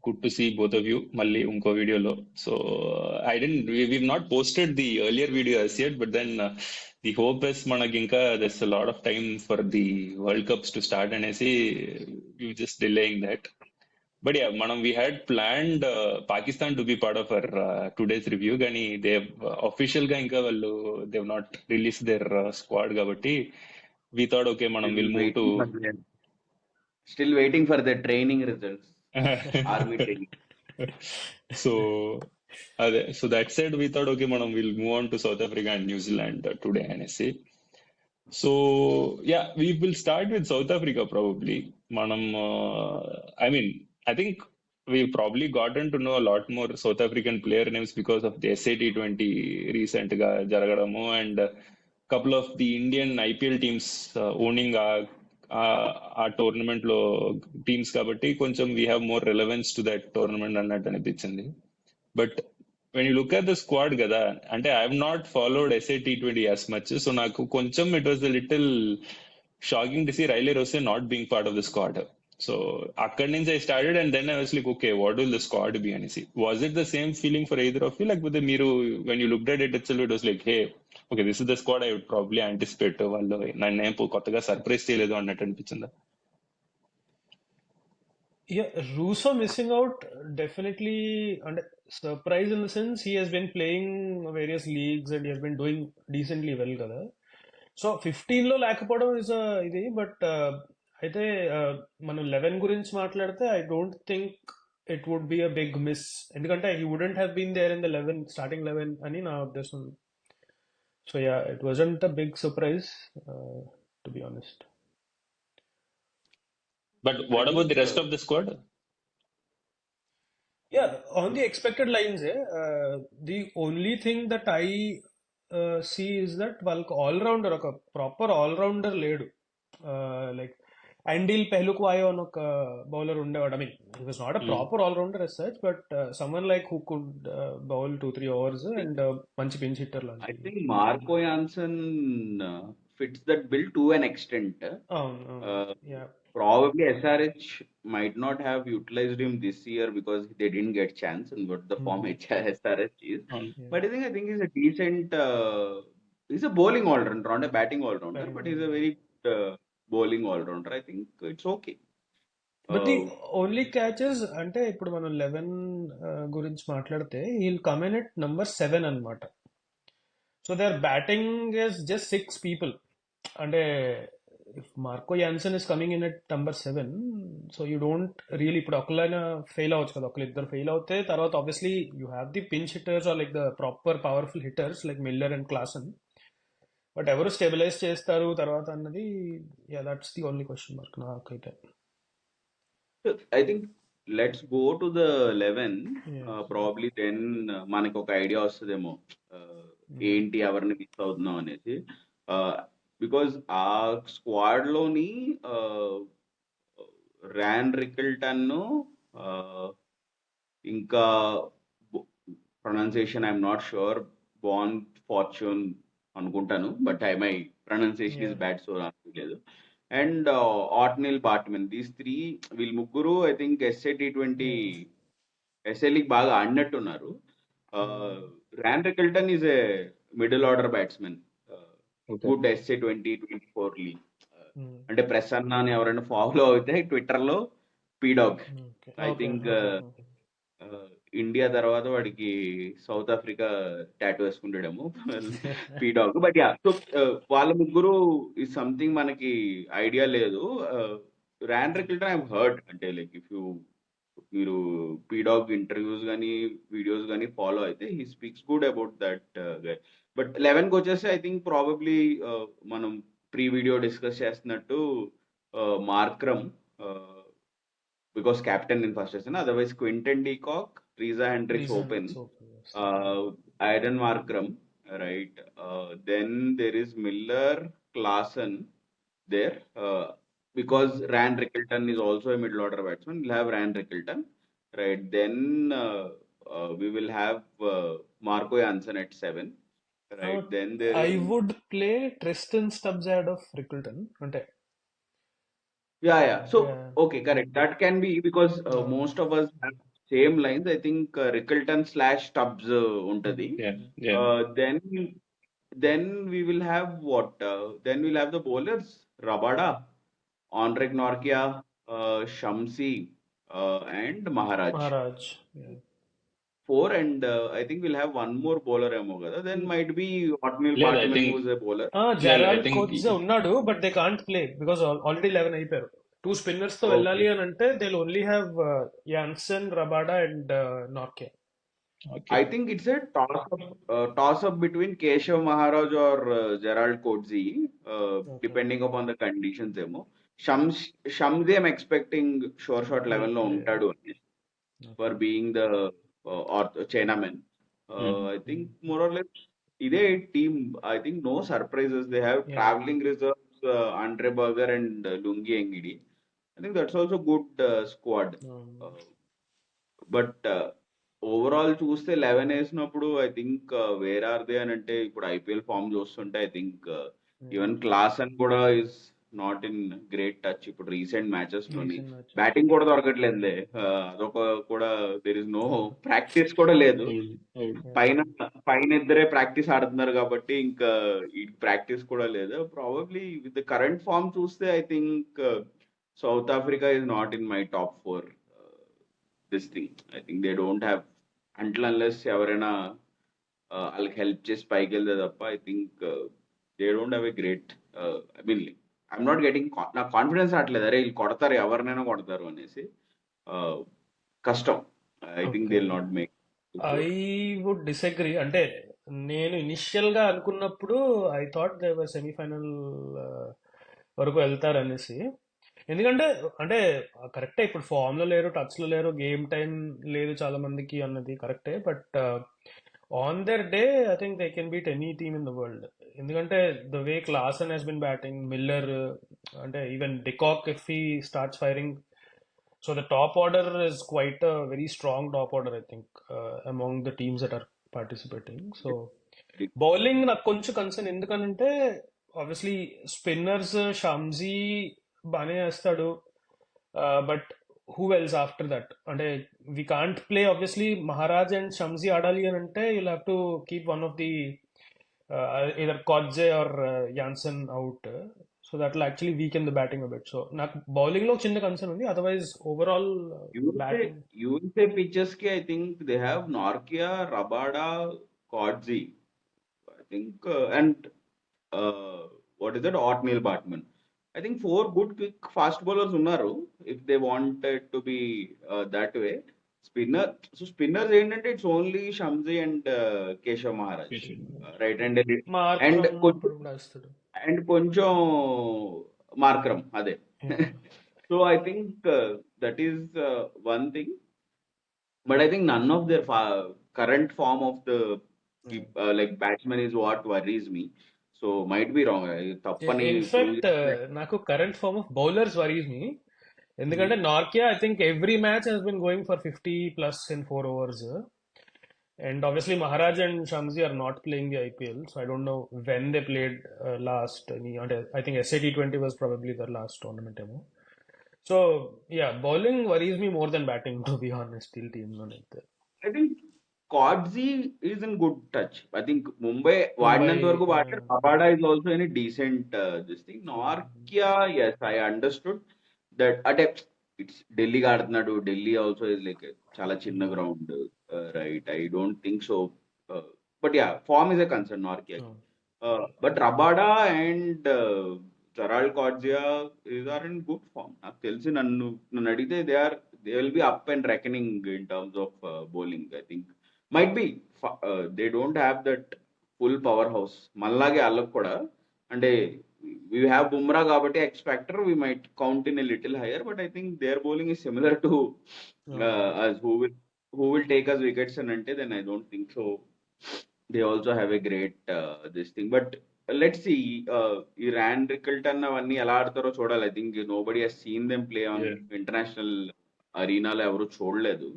Good to see both of you మళ్ళీ ఇంకో వీడియోలో. So I didn't we've not posted the earlier video as yet, but then the hope is మనకి ఇంకా there's a lot of time for the world cups to start అనేసి you just delaying that. But yeah మనం we had planned Pakistan to be part of our today's review, కానీ they official గా ఇంకా వాళ్ళు they not release their squad కాబట్టి వి thought okay మనం Still will move to waiting for still waiting for the training results. Army training. So అదే so that side we thought okay మనం will move on to South Africa and New Zealand today అనేసి. So yeah we will start with South Africa probably. మనం I mean I think we probably gotten to know a lot more South African player names because of the SA T20 recent గా జరగడము and couple of the Indian IPL teams owning ఆ tournament లో teams కాబట్టి కొంచెం we have more relevance to that tournament అన్నట్టు అనిపించింది. But when you look at the squad కదా, అంటే I have not followed SA T20 as much, so నాకు కొంచెం it was the little shocking to see Rilee Rossouw not being part of the squad. So అక్కడి నుంచి I started and then I was like okay what will the squad be అనేసి. Was it the same feeling for either of you, లేకపోతే మీరు when you looked at it itself it was like hey okay this is the squad I would probably anticipate, వాళ్ళు నన్ను ఏం కొత్తగా surprise చేయలేదు అన్నట్టు అనిపించిందా? Yeah, Russo missing out definitely and surprise in the sense he has been playing various leagues and he has been doing decently well కదా. So 15 లో లేకపోవడం ఇస్ ఇది. బట్ అయితే మనం 11 గురించి మాట్లాడితే I don't think it would be a big miss, ఎందుకంటే he wouldn't have been there in the 11 starting 11 అని నా ఉద్దేశం. So yeah it wasn't a big surprise to be honest. But what about the rest of the squad? Yeah, on the expected lines, the only thing that I see is that వాళ్ళకి all rounder ఒక proper all rounder లేడు. Like Andile Phehlukwayo అని ఒక bowler ఉండేవాడు. I mean he was not a proper all rounder as such, but someone like who could bowl 2-3 overs and మంచి pinch hitter I లాంటి. think Marco Jansen fits that bill to an extent. Yeah. Probably SRH might not have utilized him this year because they didn't get chance and what the form SRH is. But I think he's a decent. He's a bowling all-rounder, not a batting all-rounder, but he's a very bowling all-rounder. I think it's okay. But the only catches అంటే ఇప్పుడు మనం 11 గురించి మాట్లాడితే he'll come in at number 7 అనమాట. So they are batting is just 6 people. అంటే if Marco Jansen is coming in at number 7, so you don't really ఇప్పుడు ఒకళ్ళైనా fail అవ్వచ్చు కదా, ఒకళ్ళిద్దరు ఫెయిల్ అవుతే తర్వాత obviously you have the pinch hitters are like the proper powerful hitters like Miller and Klaasen. But ఎవరు stabilise చేస్తారు తర్వాత అన్నది yeah that's the only question mark నాకైతే. I think let's go to the 11. Probably then మనకి ఒక idea వస్తుందేమో ఏంటి ఎవరిని మిస్ అవుతున్నాం అనేసి. బికాజ్ ఆ స్క్వాడ్ లోని ర్యాన్ రికిల్టన్ ఇంకా pronunciation I'm not sure, Bjorn Fortuin అనుకుంటాను, but my pronunciation is bad so లేదు. And Ottniel Baartman, these three, వీళ్ళు ముగ్గురు I think SA T20 SA league బాగా ఆడినట్టున్నారు. Ryan Rickelton is a middle order batsman, good SA 2024 league. అంటే ప్రసన్న అని ఎవరైనా follow అయితే ట్విట్టర్ లో పీడాగ్, ఐ థింక్ ఇండియా తర్వాత వాడికి సౌత్ ఆఫ్రికా టాటూ వేసుకుంటాడేమో పీడాగ్. బట్ యా, సో వాళ్ళ ముగ్గురు ఈ సంథింగ్ మనకి ఐడియా లేదు. ర్యాన్ రికిల్టన్ ఐ హర్డ్, అంటే లైక్ ఇఫ్ మీరు పీడాగ్ ఇంటర్వ్యూస్ కానీ వీడియోస్ కానీ ఫాలో అయితే he speaks good about that guy. But 11కి వచ్చేసి ఐ థింక్ ప్రాబబ్లీ మనం ప్రీ వీడియో డిస్కస్ చేస్తున్నట్టు Markram, because captain in first season. Otherwise, Quinton de Kock, Reza Hendricks open, Aiden Markram, right? Then there is Miller, Klaasen there, because Ryan Rickelton is also a middle order batsman. We'll have Ryan Rickelton, right? Then we will have Marco Jansen at 7, right? Then there I would play Tristan Stubbs ahead of Rickelton. Yeah. So, okay, correct. That can be because most of us have same lines I think Rickelton slash Stubbs ఉంటది. Yeah, yeah. Then we will have what? Then we'll have the bowlers: Rabada, Enric Norkia, Shamsi, and Maharaj. Maharaj. Yeah. 4, and I think we'll have one more bowler emo kada. Then might be Otniel Yeah, I Batman, think who's a bowler. yeah, I Gerald think Coetzee ఉన్నాడు, but they can't play because already 11 అయిపోయారు. 2 spinners తో వెళ్ళాలి Okay. అని అంటే they only have Jansen, Rabada and Nortje. okay. I think it's a toss up between Keshav Maharaj or Gerald Coetzee, Okay. depending upon the conditions emo. Shamsi I'm expecting sure shot Will level lo play. untadu for Okay. being the Chinaman. I think more or less ఇదే team. I think no surprises. They have Yeah. traveling reserves, Andre Berger and Lungi Engidi. I think that's also good squad. But overall చూస్తే 11 వేసినప్పుడు I think where are they అని అంటే ఇప్పుడు IPL form చూస్తుంటే I think even Klaas అని కూడా is not in great touch ఇప్పుడు recent matches లోని. Recent matches. బ్యాటింగ్ కూడా దొరకట్లేదులే. అదొక కూడా దేర్ ఇస్ నో ప్రాక్టీస్ కూడా లేదు. అవును, అవును. పైన ఇద్దరే ప్రాక్టీస్ ఆడుతున్నారు కాబట్టి ఇంకా ఈ ప్రాక్టీస్ కూడా లేదు. Probably with the current form చూస్తే I think South Africa is not in my top 4 this thing. I think they don't have, until unless ఎవరైనా వాళ్ళకి హెల్ప్ చేసి పైకి వెళ్తే తప్ప I think they don't have a great I mean I'm not getting, నాకు confidence రావట్లేదు అరే వీళ్ళు కొడతారు ఎవరినైనా కొడతారు అనేసి. కష్టం. I think they will not make. I would disagree. అంటే నేను ఇనిషియల్ గా అనుకున్నప్పుడు I thought they were semifinal వరకు వెళ్తారు అనేసి. ఎందుకంటే అంటే కరెక్టే, ఇప్పుడు ఫామ్ లో లేరు, టచ్ లో లేరు, గేమ్ టైం లేదు చాలా మందికి అన్నది కరెక్టే. But on their day I think they can beat any team in the world. ఎందుకంటే the way Klaasen he's been batting, Miller, అంటే even de Kock if he starts firing. So the top order is quite a very strong top order, I think, among the teams that are participating. So bowling నాకు కొంచెం concern, ఎందుకంటే obviously spinners Shamsi బాగానే వేస్తాడు, but who else after that? అంటే we can't play obviously Maharaj and Shamsi ఆడాలి అని అంటే you'll have to keep one of the either Kodze or Jansen out. So that will actually weaken the batting a bit. So నాకు bowling లో చిన్న concern ఉంది, otherwise overall batting. USA pitches కి I think they have Nortje, Rabada, Coetzee I think, and what is that, Ottniel Baartman. I think 4 good quick fast bowlers ఉన్నారు if they wanted to be that way. Spinners ఏంటంటే it's only Shamsi and Keshav Maharaj, right hand and కొంచెం Markram అదే. So I think that is one thing, but I think none of their current form of the like batsmen is what worries me. So might be wrong, తప్పని. In fact నాకు current form of bowlers worries me, ఎందుకంటే Nortje I think every match he's been going for 50+ in 4 overs, and obviously Maharaj and Shamsi are not playing the IPL, so I don't know when they played last. I think SA T20 was probably their last tournament emo. So yeah, bowling worries me more than batting, to be honest. Still teams on it. I think Kodzee is in good touch. I think Mumbai వాడినంత వరకు వాడారు. Rabada is also in a decent this thing. Norkia, yes, I understood that. అంటే it's Delhi ఆడుతున్నాడు, Delhi also is like చాలా చిన్న ground, right? I don't think so, but yeah, form is a concern Nortje. But Rabada and Gerald Coetzee are in good form. నాకు తెలిసి నన్ను అడిగితే they will be up and reckoning in terms of bowling. I think might be they don't have that full powerhouse. మళ్ళాగే వాళ్ళకు కూడా అంటే we have Bumrah కాబట్టి X factor we might count in a little higher, but I think their bowling is similar to as who will take us wickets and ante, then I don't think so. They also have a great this thing, but let's see. ఈ Ryan Rickelton అవన్నీ ఎలా ఆడతారో చూడాలి. I think nobody has seen them play on international అరీనాలో ఎవరు చూడలేదు.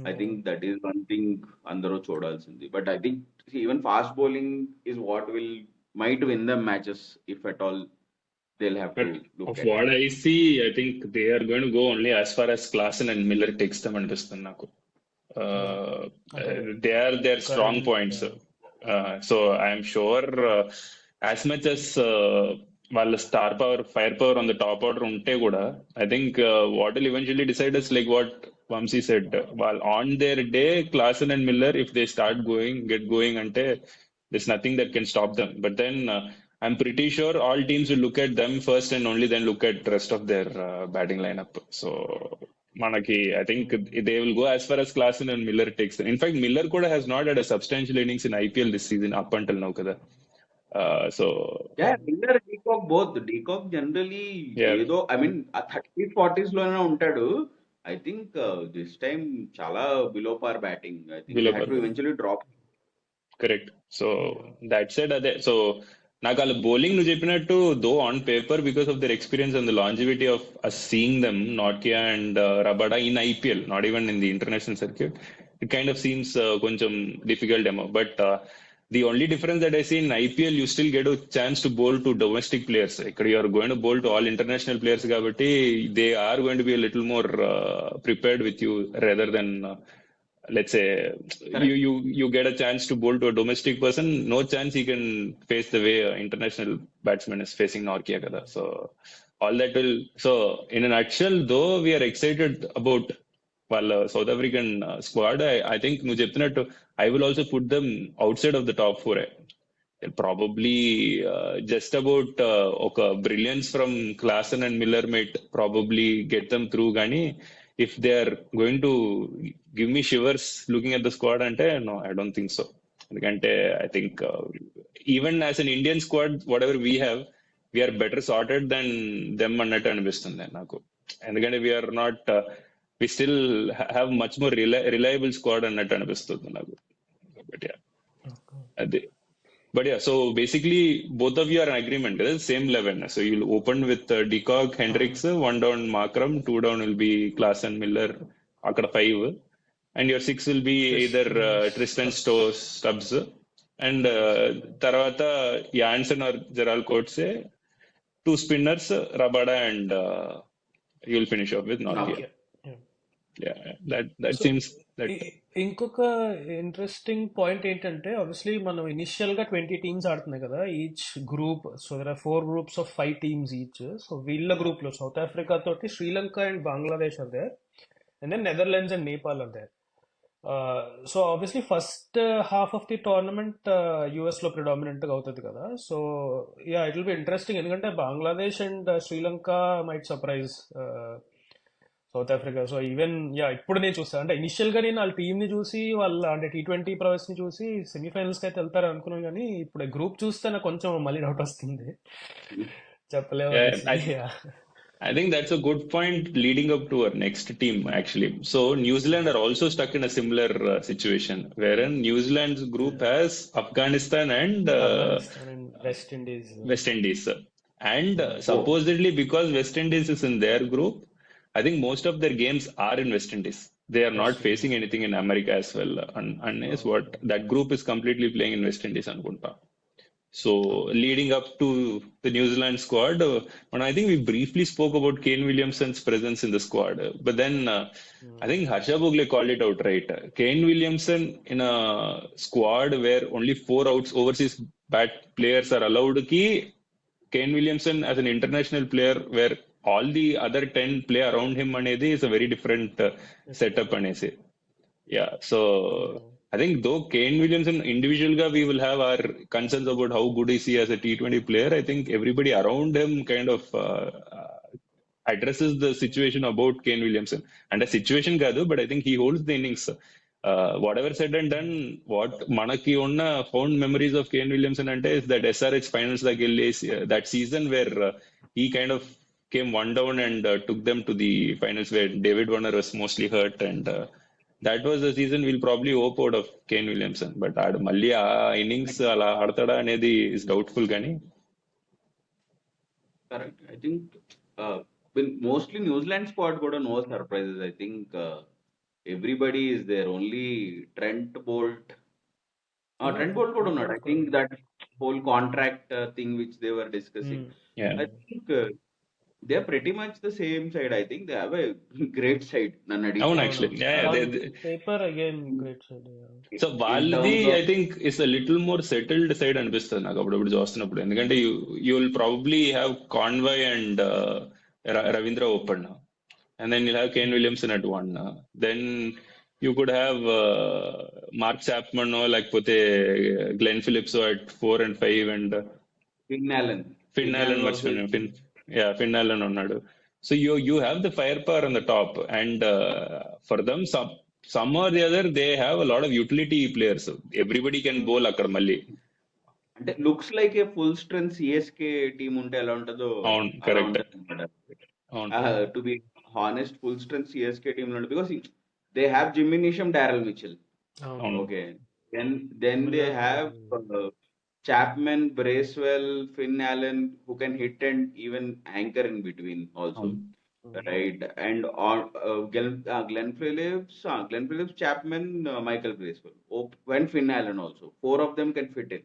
I think that is one thing అందరూ చూడాల్సింది. But I think even fast bowling is what will might win the matches if at all they'll have to look Of at. what I see, I think they are going to go only as far as Klaasen and Miller takes them అనిపిస్తుంది నాకు. అంటే they are their strong current points. So I'm sure as much as వాళ్ళ star power fire power on the top order ఉంటే కూడా I think what will eventually decide is like what Vamshi said వాళ్ళు on their day Klaasen and Miller if they start get going అంటే there's nothing that can stop them. But then I'm pretty sure all teams will look at them first and only then look at rest of their batting lineup. So మనకి I think they will go as far as Klaasen and Miller takes them. In fact, Miller కూడా has not had a substantial innings in IPL this season up until now కదా. So Yeah, Miller, Deacock both. Deacock generally yeah, ఏదో I mean uh 30s 40s లోనే ఉంటాడు. I think this time చాలా below par batting. I think they below had par. To eventually drop. Correct. So that said అదే so నాకు వాళ్ళ bowling నువ్వు చెప్పినట్టు though on paper because of their experience and the longevity of seeing them Nortje and Rabada in IPL not even in the international circuit it kind of seems కొంచెం difficult ఏమో but the only difference that I see in IPL you still get chance to bowl to domestic players ఇక్కడ you're going to bowl to all international players కాబట్టి they are going to be little more prepared with you rather than let's say you get a chance to bowl to a domestic person, no chance he can face the way an international batsman is facing Norkia kada. So all that will so in a nutshell though we are excited about వాళ్ళ South African squad. I think నువ్వు చెప్తున్నట్టు I will also put them outside of the top four. They'll probably just about ఒక brilliance from Klaasen and Miller might probably get them through కానీ if they are going to give me shivers looking at the squad ante no I don't think so ఎందుకంటే I think even as an Indian squad whatever we are better sorted than them అన్నట్టు అనిపిస్తుంది నాకు ఎందుకంటే we are not we still have much more reliable squad అన్నట్టు అనిపిస్తుంది నాకు but yeah అదే but yeah, so basically both of you are in agreement, right? Same 11. So you'll open with Deacock, Hendricks, 1 down Markram, 2 down will be Klaasen, Miller, Akada 5. And your 6 will be either Tristan Stubbs. And Taravata, Jansen or Gerald Coates, 2 spinners, Rabada and you'll finish off with Norkia. Yeah, that So, seems that. ఇంకొక interesting point ఏంటంటే obviously మనం initial గా 20 teams ఆడుతున్నాయి కదా each group so there are 4 groups of 5 teams each so వీళ్ళ group లో South Africa తోటి Sri Lanka and Bangladesh are there and then Netherlands and Nepal are there so obviously first half of the tournament US లో predominant గా అవుతుంది కదా so yeah it will be interesting ఎందుకంటే Bangladesh and Sri Lanka might surprise south Africa so even yeah ఇప్పుడు నేను చూస్తాను అంటే initial గా నేను వాళ్ళ టీమ్ ని చూసి వాళ్ళ అంటే T20 ప్రవేశ్ ని చూసి సెమీఫైనల్స్ కి అయితే వెళ్తారు అనుకున్నాను కానీ ఇప్పుడు గ్రూప్ చూస్తే నాకు కొంచెం మళ్ళీ డౌట్ వస్తుంది చెప్పలేము I think that's a good point leading up to our next team actually. So New Zealand are also stuck in a similar situation wherein New Zealand's group has Afghanistan and West Indies. And supposedly because West Indies is in their group, I think most of their games are in West Indies. They are not facing anything in America as well. Unless what that group is completely playing in West Indies anukunta. So leading up to the New Zealand squad, and I think we briefly spoke about Kane Williamson's presence in the squad. But then I think Harsha Bhogle called it out right. Kane Williamson in a squad where only 4 overseas players are allowed. Kane Williamson as an international player where all the other 10 play around him anedi is a very different setup anese. Yeah, so I think though Kane Williamson individual we will have our concerns about how good is he as a T20 player. I think everybody around him kind of addresses the situation about Kane Williamson. And a situation kaadu, but I think he holds the innings. Whatever said and done, what manaki onna fond memories of Kane Williamson ante is that SRH finals that season where he kind of came 1 down and took them to the finals where David Warner was mostly hurt and that was the season we'll probably hope out of Kane Williamson. But malli aa innings ala aadtada anedi is doubtful gani. Correct. I think mostly New Zealand squad got no surprises. I think everybody is there. Only Trent Bolt. Trent Bolt got not. I think that whole contract thing which they were discussing. Yeah. I think they're pretty much the same side. I think they have a great side. నన్ను అవును అడిగితే actually అవునవును. On paper again great side. So in వాళ్ళది terms of I think it's a little more settled side అనిపిస్తుంది నాకు అప్పుడప్పుడు చూస్తున్నప్పుడు, ఎందుకంటే you will probably have convoy and Ravindra open, and then you'll have Kane Williamson at one. Then you could have Mark Chapman or like Glenn Phillips at 4 and 5, and Finn Allen. Finn Allen also Finn Allen ఉన్నాడు. So you have the firepower on the top, and for them some or the other they have a lot of utility players. Everybody can bowl అక్కడ మళ్ళీ. అంటే looks like a full strength CSK team ఉంటే ఎలా ఉంటుందో అవును అలా correct. ఉంటుంది అనమాట. అవును to be honest, full strength CSK team లో ఉంటుంది because they have Jimmy Neesham, Daryl Mitchell. అవును okay, then they have Chapman, Bracewell, Finn Allen who can hit and even anchor in between also, అవును right? And Glenn Phillips, Chapman, Michael Bracewell, when Finn Allen also. Four of them can fit in,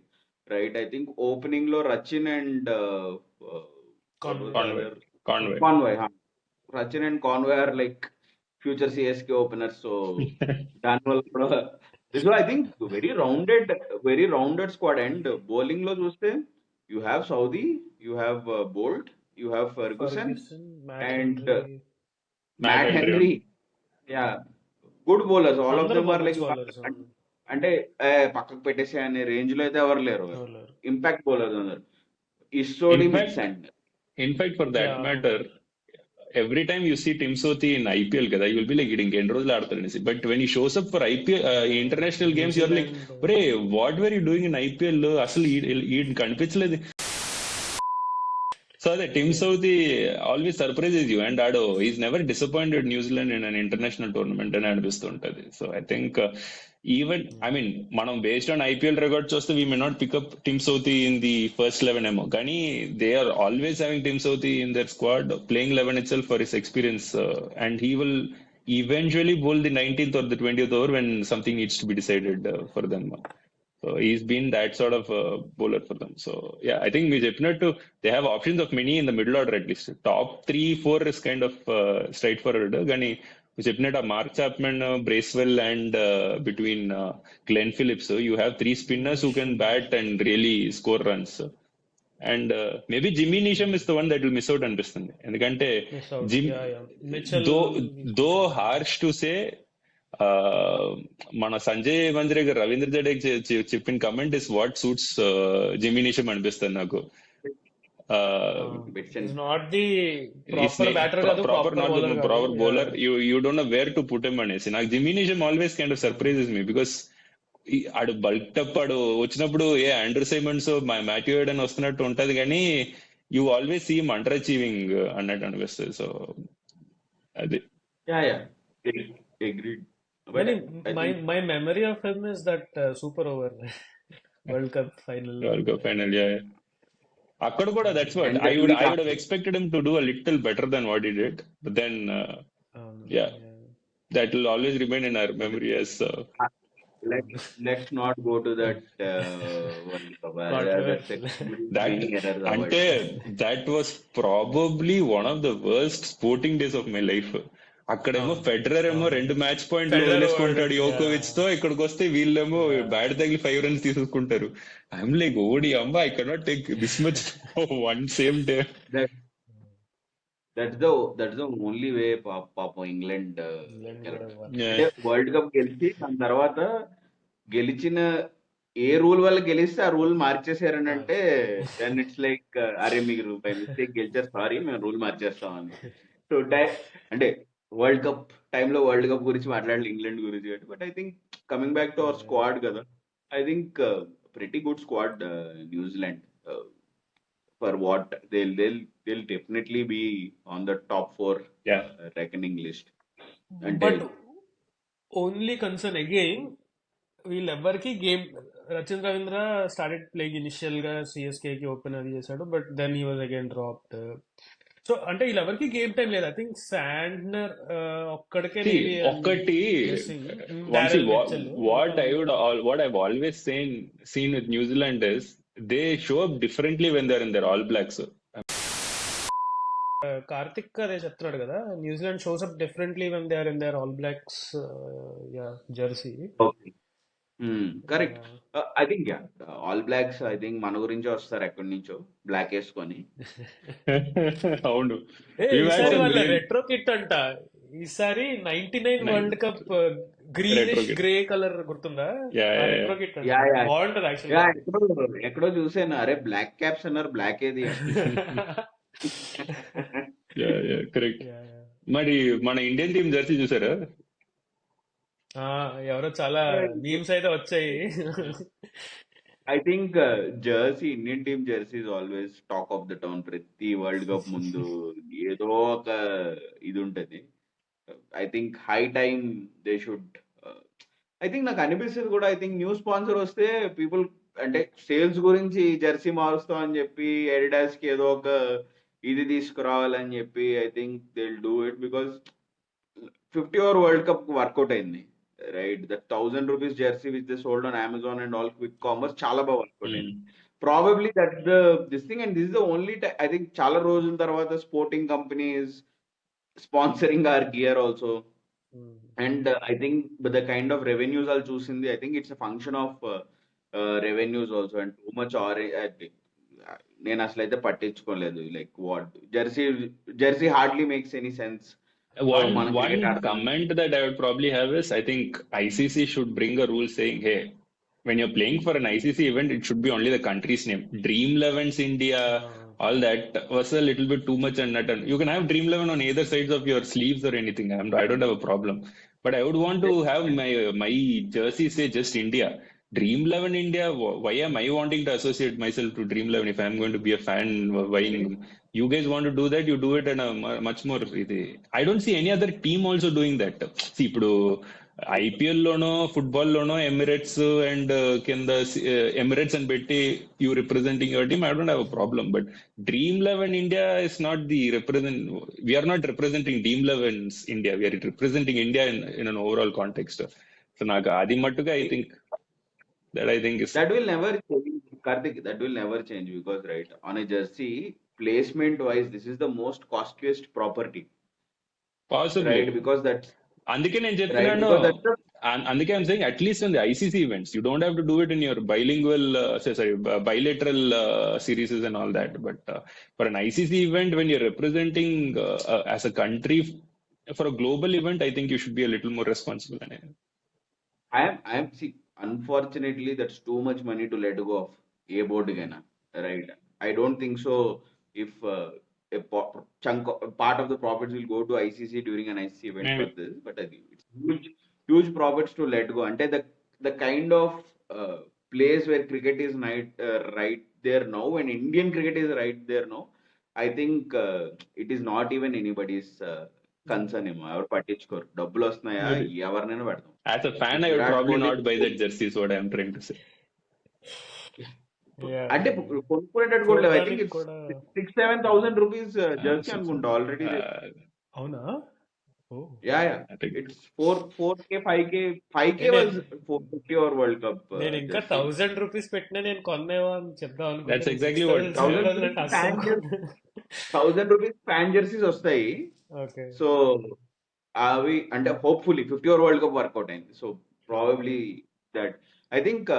right? I think opening lo Rachin and what was the Conway. other? Conway. Conway. Rachin and Conway are like future CSK openers. So దానివల్ల this is, I think, very rounded squad. And bowling lo చూస్తే you have Saudi, you have Bolt, you have Ferguson, Matt and Henry. Matt Henry. Henry. Yeah, good bowlers. All of అందరూ them are మంచి like bowlers. అంటే పక్కకు పెట్టేసే అనే range లో అయితే ఎవరు లేరు. ఎవరు? ఇంపాక్ట్ బౌలర్స్ అందరు. ఇస్టోడి, మిట్సండ్. In fact, for that Yeah. matter, every time you see Tim Southee in IPL, kada, you'll be like, "Idin ఎన్ని రోజులు ఆడతారనేసి." But when he shows up for IPL, international games, you're like, Zealand. "Bray, what were you doing in IPL? అసలు ఈ కనిపించలేదు." So that Tim Southee always surprises you, and Ado, he's never disappointed New Zealand in an international tournament అని అనిపిస్తుంటది. So I think even, I mean, మనం based on IPL records చూస్తే we may not pick up Tim Southee in the first 11 ఏమో, కానీ they are always having Tim Southee in their squad, playing 11 itself for his experience, and he will eventually bowl the 19th or the 20th over when something needs to be decided for them. So he's been that sort of bowler for them. So yeah, I think we చెప్పినట్టు they have options of many in the middle order at least. Top 3-4 is kind of straightforward. కానీ చెప్పినట్టు mark Chapman, Bracewell and between Glenn Phillips, you have 3 spinners who can bat and really score runs. And maybe Jimmy Neesham is the one that will miss out అనిపిస్తుంది, ఎందుకంటే Miss out. Jim, Yeah. Mitchell. though harsh to say, మన సంజయ్ మంజ్రే గారు రవీంద్ర జడేజా చెప్పిన comment is what suits Jimmy Neesham అనిపిస్తుంది నాకు. He's not the proper batter కాదు, proper proper bowler కాదు. Proper Yeah. Bowler, you don't know where to put him అనేసి. నాకు Jimmy Neesham always kind of surprises me, because ఆడు bulk up, ఆడు వచ్చినప్పుడు Andrew Symonds, Matthew Hayden వస్తున్నట్టు ఉంటది, కానీ you always see him underachieving అన్నట్టు అనిపిస్తుంది. సో అది Agreed. But my memory of him is that super over World Cup final. World Cup final, yeah. అక్కడ కూడా that's what I would have expected him to do a little better than what he did, but then yeah, that will always remain in our memory as let's not go to that World Cup. అంటే that was probably one of the worst sporting days of my life. అక్కడేమో Federer ఏమో 2 match పాయింట్లు వదిలేసుకుంటాడు యోకోవిచ్ తో, ఇక్కడికి వస్తే వీళ్ళేమో bat తగిలి 5 runs తీసుకుంటారు. ఐఎమ్ లైక్, ఓడి అమ్మ, I cannot take this much one same day. That's the only way పాపం ఇంగ్లాండ్ వరల్డ్ కప్ గెలిచి దాని తర్వాత గెలిచిన ఏ రూల్ వల్ల గెలిస్తే ఆ రూల్ మార్చేసారని అంటే దెన్ ఇట్స్ లైక్, అరే మీరు బై మిస్టేక్ గెలిచారు, సారీ మేము రూల్ మార్చేస్తామని. సో అంటే వరల్డ్ కప్ టైంలో వరల్డ్ కప్ గురించి మాట్లాడాలి, ఇంగ్లాండ్ గురించి. But I think coming back to our squad కదా, I think pretty good squad, New Zealand, for what they'll definitely be on the top 4 reckoning list. But only concern again, వీళ్ళెవ్వరికి game, Rachin Ravindra started playing initial గా CSK కి open అది చేశాడు, but then he was again dropped. So అంటే వీళ్ళెవరికి game time లేదు. I think Santner ఒక్కడికే ఒక్కటి. What I've always seen with New Zealand is they show up differently when they're in their All Blacks. Karthik అదే చెప్తున్నాడు కదా, New Zealand shows up differently when they are in their All Blacks jersey. Okay. Correct. I think All Blacks I think మన గురించే వస్తారు ఎక్కడి నుంచో black వేసుకొని. అవును, ఈసారి some వాళ్ళ great రెట్రో కిట్ అంట. ఈసారి 99 world cup retro greenish kit. Grey colour గుర్తుందా? Yeah, ఆ yeah, retro yeah. Kit yeah అంట, యా బాగుంటది యా యాక్చువల్గా అది. ఎక్కడో చూసాను, అరే బ్లాక్ క్యాప్స్ అన్నారు, బ్లాక్ ఏది అని. Yeah, yeah, correct. Yeah, yeah. మరి మన ఇండియన్ టీం జెర్సీ చూసారా? ఎవరో చాలా మీమ్స్ అయితే వచ్చాయి. I think jersey, Indian team jersey is always talk of the town. ప్రతి వరల్డ్ కప్ ముందు ఏదో ఒక ఇది ఉంటది. I think high time they should. I think నాకు అనిపిస్తుంది కూడా, ఐ థింక్ న్యూ స్పాన్సర్ వస్తే పీపుల్ అంటే సేల్స్ గురించి జెర్సీ మారుస్తాం అని చెప్పి ఎడిడాస్ కి ఏదో ఒక ఇది తీసుకురావాలని చెప్పి I think they will do it, because 50 over world cup work out అయింది, right? The 1000 rupees jersey which they sold on Amazon and all quick commerce చాలా బాగా వర్కౌట్ అయింది. Probably that's the this thing, and this is the only I think చాలా రోజుల తర్వాత sporting companies sponsoring our gear also. And I think the kind of revenues వాళ్ళు చూసింది, I think it's a function of revenues also. And too much నేను అసలు అయితే పట్టించుకోలేదు. Like what jersey hardly makes any sense. One మన cricket ఆడతాం. comment that I would probably have is, I think ICC should bring a rule saying, hey, when you're playing for an ICC event, it should be only the country's name. Dream 11's India, all that was a little bit too much. And you can have Dream 11 on either sides of your sleeves or anything. I don't have a problem. But I would want to have my jersey say just India. Dream 11 India, why am I wanting to associate myself to Dream 11 if I'm going to be a fan buying? You guys want to do that, you do it in a much more. I don't see any other team also doing that. See, ఇప్పుడు IPL లోనో football లోనో Emirates and కింద Emirates అని పెట్టి you representing your team, I don't have a problem. But dream 11 India is not the we're not representing dream 11's India, we're representing India in an overall context. So నాకు అది మట్టుగా I think is that will never change, Karthik. That will never change because, right, on a jersey, placement wise, this is the most costliest property, possibly, right? Because that's అందుకే నేను right. చెప్తున్నాను, Because that's the అందుకే I'm saying at least in the ICC events you don't have to do it in your bilateral series and all that. But for an ICC event, when you're representing as a country for a global event, I think you should be a little more responsible. I am see, unfortunately, that's too much money to let go of a board again, right? I don't think so. If a part of the profits will go to ICC during an ICC event for this, but I think it's huge profits to let go. And the kind of place where cricket is right there now, and Indian cricket is right there now, I think it is not even anybody's concern ఏమో. ఎవరు పట్టించుకోరు, డబ్బులు వస్తున్నాయా ఎవరినైనా పెడతాం. As a fan, I would probably not buy that jersey, is what I'm trying to say. అంటే కొనుక్కునేటట్టు కూడా లేవు. I think it's 6,000-7,000 rupees Jersey అనుకుంటా ఆల్రెడీ. అవునా? Yeah it's 4K 5K was 450 over world cup. నేను ఇంకా 1000 రూపీస్ పెట్టినా నేను కొన్నేవో అని చెప్దాం అనుకుంటా. That's exactly what 1000 rupees fan jerseys వస్తాయి. సో అవి అంటే hopefully 50 over world cup work out అయింది. So probably that I think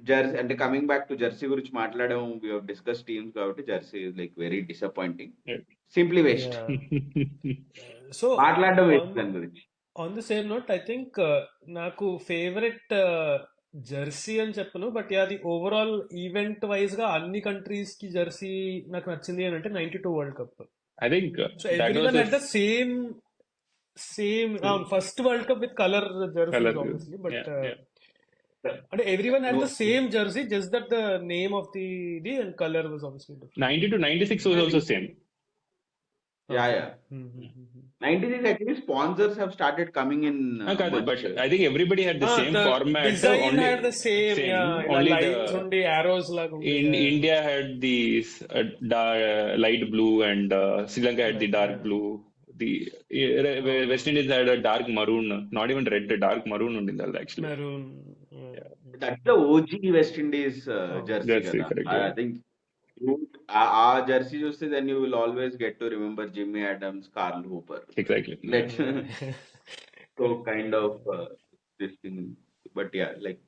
jersey అంటే కమింగ్ బ్యాక్ టు జెర్సీ గురించి మాట్లాడాము. వి హావ్ డిస్కస్ టీమ్స్ కాబట్టి jersey is like very disappointing, simply waste. So మాట్లాడడం waste దాని గురించి. On the same note, I think నాకు favourite jersey అని చెప్పను, బట్ అది ఓవరాల్ ఈవెంట్ వైజ్ గా అన్ని కంట్రీస్ కి జెర్సీ నాకు నచ్చింది అని అంటే 92 world cup. I think so everyone had the same first World Cup with color jerseys, obviously, but and everyone had the same jersey, just that the name of the and color was obviously different. 92-96 was also same. Yeah. 96 actually sponsors have started coming in. But I think everybody had the same format. Design only had the same. Only lines the arrows laga. India had the light blue and Sri Lanka had the dark blue. The West Indies had a dark maroon, not even red, dark maroon undindal actually. Maroon. That's the OG West Indies jersey. Correct, I think ఆ jersey చూస్తే then you will always get to remember Jimmy Adams, Carl Hooper. Exactly. Let's so correct. Kind of this thing. But yeah, like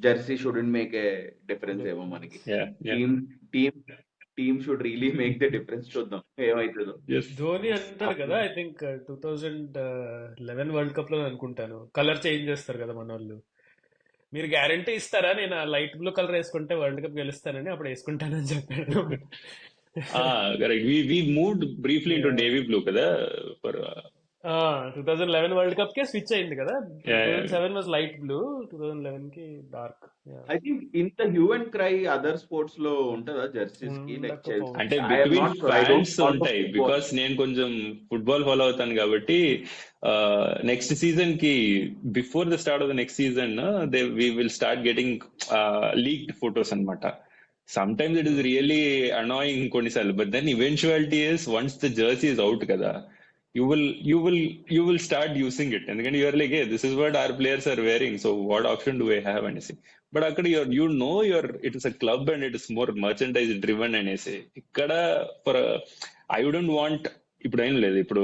jersey shouldn't make a difference ఏమో మనకి. Yeah yeah team team team should really make the difference. చూద్దాం ఏమవుతుందో. Yes Dhoni అంటారు కదా, I think 2011 world cup లో అనుకుంటాను, colour change చేస్తారు కదా మన వాళ్ళు. మీరు గ్యారంటీ ఇస్తారా నేను లైట్ బ్లూ కలర్ వేసుకుంటే వరల్డ్ కప్ గెలుస్తానని? అప్పుడు వేసుకుంటానని చెప్పాడు. Correct. We moved briefly into navy blue కదా ఫర్ 2011 వరల్డ్ కప్ కే స్విచ్ అయింది కదా. yeah 2007 వాజ్ లైట్ బ్లూ, 2011 కి డార్క్. ఐ థింక్ ఇంత hue and cry other sports లో ఉంటుందా జెర్సీస్ కి? లైక్ ఉండకపోవచ్చు. అంటే I have between not I don't fans follow ఉంటాయి, ఫుట్బాల్. బికాస్ నేను కొంచెం ఫుట్బాల్ ఫాలో అవుతాను కాబట్టి నెక్స్ట్ సీజన్ కి before the start of the next season we will start getting leaked photos అనమాట. Sometimes it is really annoying కొన్నిసార్లు, but then eventuality is once the jersey is out కదా, you will start using it, ఎందుకంటే you're like a this is what our players are wearing, so what option do I have అనేసి. But అక్కడ it is a club and it is more merchandise driven అనేసి. ఇక్కడ for I wouldn't want, ఇప్పుడు ఏం లేదు, ఇప్పుడు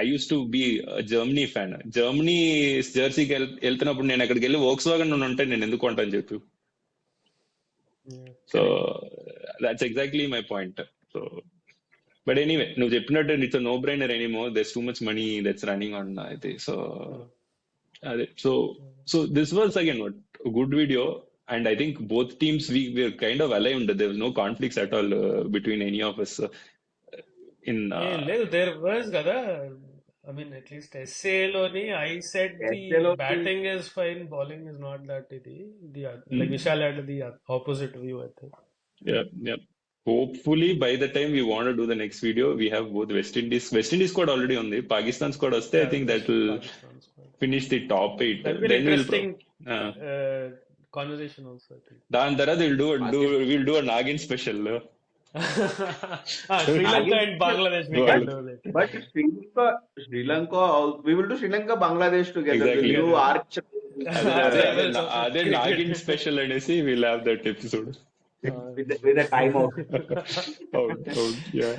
I use to be Germany fan, Germany జెర్సీకి వెళ్తున్నప్పుడు నేను అక్కడికి వెళ్ళి వోక్స్ వాగన్ ఉంటే నేను ఎందుకు కొంటాను చెప్పు. So that's exactly my point. So but anyway, నువ్వు చెప్పినట్టు it's no brainer anymore, there's too much money that's running on అయితే. సో అదే, so this was again what good video, and I think both teams we were kind of aligned. There was no conflicts at all between any of us in ఏం లేదు, there was కదా. I mean at least ఎస్ఏలోని I said the SL batting is fine, bowling is not that. ఇది like Vishal had the opposite view అయితే. yeah. Hopefully by the time we want to do the next video, we have both West Indies squad already on the Pakistan squad వస్తే I think that will Pakistan squad. finish the top 8. That'll be an Then we'll interesting uh, conversation also, I think. దాని తర్వాత we'll do a Nagin special. Sri Lanka and Bangladesh, we can do that. But Sri Lanka, we will do Sri Lanka, Bangladesh together. Exactly. The new arch అదే Nagin special అనేసి we'll have that episode. with the time out. Out, yeah.